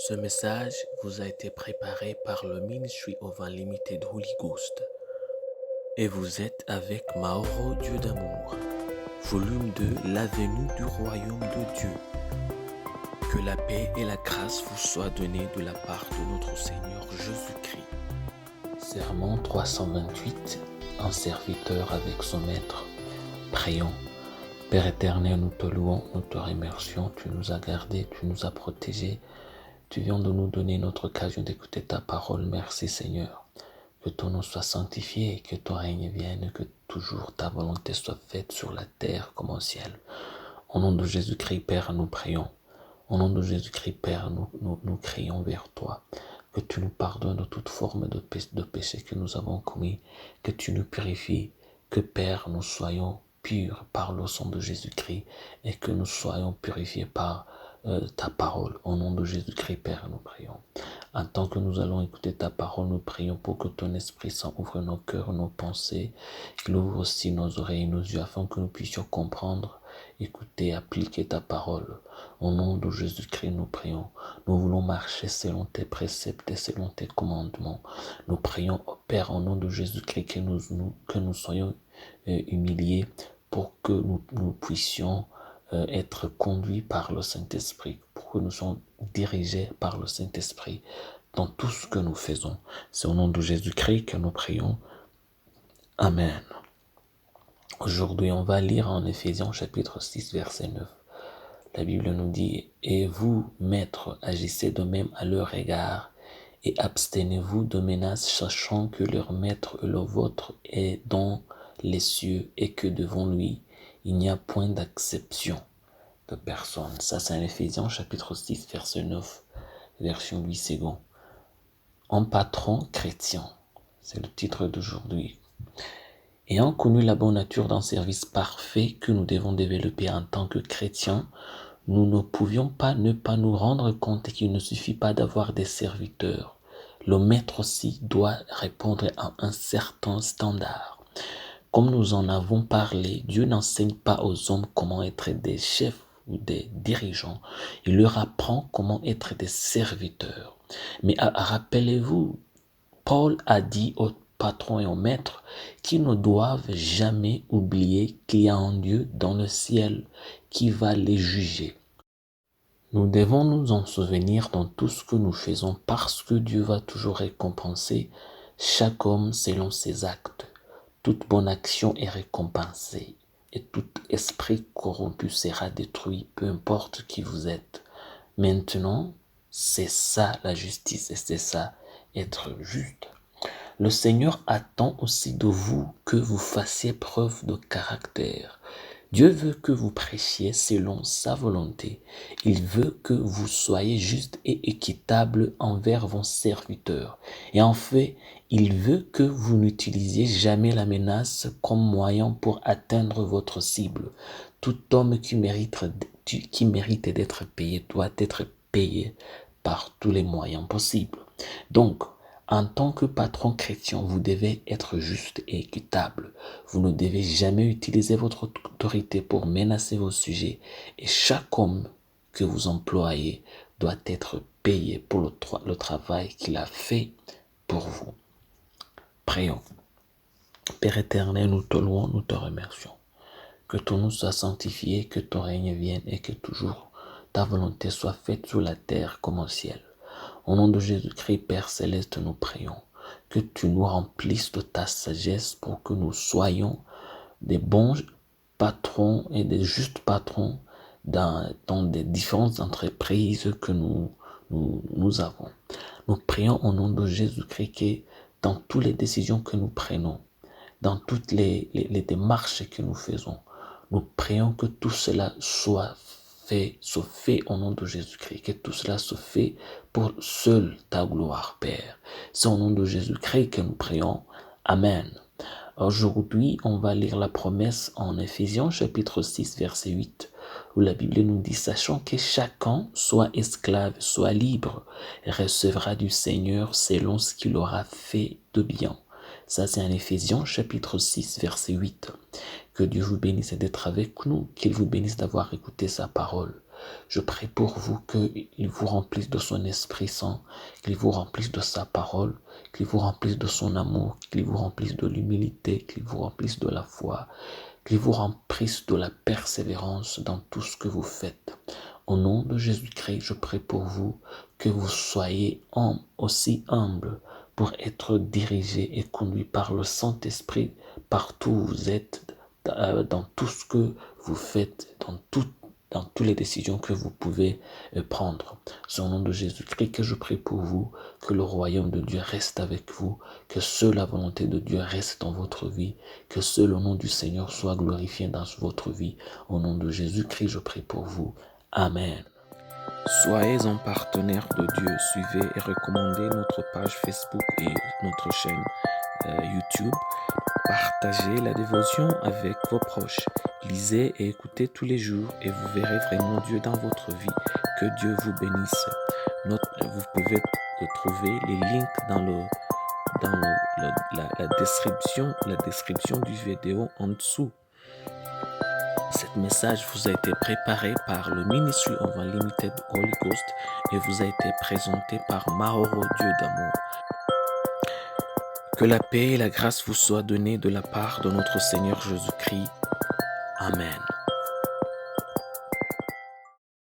Ce message vous a été préparé par le Ministry of Unlimited Holy Ghost et vous êtes avec Mauro Dieu d'amour, volume 2, l'avenue du royaume de Dieu. Que la paix et la grâce vous soient données de la part de notre Seigneur Jésus-Christ. Sermon 328, un serviteur avec son maître. Prions. Père éternel, nous te louons, nous te remercions, tu nous as gardés, tu nous as protégés. Tu viens de nous donner notre occasion d'écouter ta parole. Merci Seigneur. Que ton nom soit sanctifié, que ton règne vienne, que toujours ta volonté soit faite sur la terre comme au ciel. Au nom de Jésus-Christ, Père, nous prions. Au nom de Jésus-Christ, Père, nous crions vers toi. Que tu nous pardonnes de toute forme de péché que nous avons commis. Que tu nous purifies. Que Père, nous soyons purs par le sang de Jésus-Christ et que nous soyons purifiés par ta parole. Au nom de Jésus-Christ, Père, nous prions. En tant que nous allons écouter ta parole, nous prions pour que ton Esprit Saint ouvre nos cœurs, nos pensées, qu'il ouvre aussi nos oreilles et nos yeux afin que nous puissions comprendre, écouter, appliquer ta parole. Au nom de Jésus-Christ, nous prions. Nous voulons marcher selon tes préceptes et selon tes commandements. Nous prions, oh Père, au nom de Jésus-Christ, que nous soyons humiliés pour que nous puissions être conduits par le Saint-Esprit, pour que nous soyons dirigés par le Saint-Esprit dans tout ce que nous faisons. C'est au nom de Jésus-Christ que nous prions. Amen. Aujourd'hui, on va lire en Éphésiens chapitre 6, verset 9. La Bible nous dit « Et vous, maîtres, agissez de même à leur égard, et abstenez-vous de menaces, sachant que leur maître et le vôtre est dans les cieux, et que devant lui, il n'y a point d'acception de personne. » Ça, c'est en Éphésiens chapitre 6, verset 9, version 8 secondes. Un patron chrétien, c'est le titre d'aujourd'hui. Ayant connu la bonne nature d'un service parfait que nous devons développer en tant que chrétiens, nous ne pouvions pas ne pas nous rendre compte qu'il ne suffit pas d'avoir des serviteurs. Le maître aussi doit répondre à un certain standard. Comme nous en avons parlé, Dieu n'enseigne pas aux hommes comment être des chefs ou des dirigeants. Il leur apprend comment être des serviteurs. Mais rappelez-vous, Paul a dit aux patrons et aux maîtres qu'ils ne doivent jamais oublier qu'il y a un Dieu dans le ciel qui va les juger. Nous devons nous en souvenir dans tout ce que nous faisons parce que Dieu va toujours récompenser chaque homme selon ses actes. Toute bonne action est récompensée et tout esprit corrompu sera détruit, peu importe qui vous êtes. Maintenant, c'est ça la justice et c'est ça être juste. Le Seigneur attend aussi de vous que vous fassiez preuve de caractère. Dieu veut que vous prêchiez selon sa volonté. Il veut que vous soyez juste et équitable envers vos serviteurs. Et en fait, il veut que vous n'utilisiez jamais la menace comme moyen pour atteindre votre cible. Tout homme qui mérite d'être payé doit être payé par tous les moyens possibles. Donc, en tant que patron chrétien, vous devez être juste et équitable. Vous ne devez jamais utiliser votre autorité pour menacer vos sujets. Et chaque homme que vous employez doit être payé pour le travail qu'il a fait pour vous. Prions. Père éternel, nous te louons, nous te remercions. Que ton nom soit sanctifié, que ton règne vienne et que toujours ta volonté soit faite sur la terre comme au ciel. Au nom de Jésus-Christ, Père Céleste, nous prions que tu nous remplisses de ta sagesse pour que nous soyons des bons patrons et des justes patrons dans des différentes entreprises que nous avons. Nous prions au nom de Jésus-Christ que dans toutes les décisions que nous prenons, dans toutes les démarches que nous faisons, nous prions que tout cela se fait au nom de Jésus-Christ, que tout cela se fait pour seule ta gloire, Père. C'est au nom de Jésus-Christ que nous prions. Amen. Aujourd'hui, on va lire la promesse en Éphésiens chapitre 6, verset 8, où la Bible nous dit « Sachant que chacun, soit esclave, soit libre, recevra du Seigneur selon ce qu'il aura fait de bien. » Ça, c'est en Éphésiens chapitre 6, verset 8. Que Dieu vous bénisse d'être avec nous, qu'il vous bénisse d'avoir écouté sa parole. Je prie pour vous qu'il vous remplisse de son Esprit Saint, qu'il vous remplisse de sa parole, qu'il vous remplisse de son amour, qu'il vous remplisse de l'humilité, qu'il vous remplisse de la foi, qu'il vous remplisse de la persévérance dans tout ce que vous faites. Au nom de Jésus-Christ, je prie pour vous que vous soyez aussi humbles pour être dirigés et conduits par le Saint-Esprit partout où vous êtes, dans tout ce que vous faites, dans toutes les décisions que vous pouvez prendre. C'est au nom de Jésus-Christ que je prie pour vous, que le royaume de Dieu reste avec vous, que seule la volonté de Dieu reste dans votre vie, que seul le nom du Seigneur soit glorifié dans votre vie. Au nom de Jésus-Christ, je prie pour vous. Amen. Soyez un partenaire de Dieu. Suivez et recommandez notre page Facebook et notre chaîne YouTube. Partagez la dévotion avec vos proches. Lisez et écoutez tous les jours et vous verrez vraiment Dieu dans votre vie. Que Dieu vous bénisse. Vous pouvez trouver les links dans la description du vidéo en dessous. Cet message vous a été préparé par le Ministry of Unlimited Holy Ghost et vous a été présenté par Mauro Dieu d'amour. Que la paix et la grâce vous soient données de la part de notre Seigneur Jésus-Christ. Amen.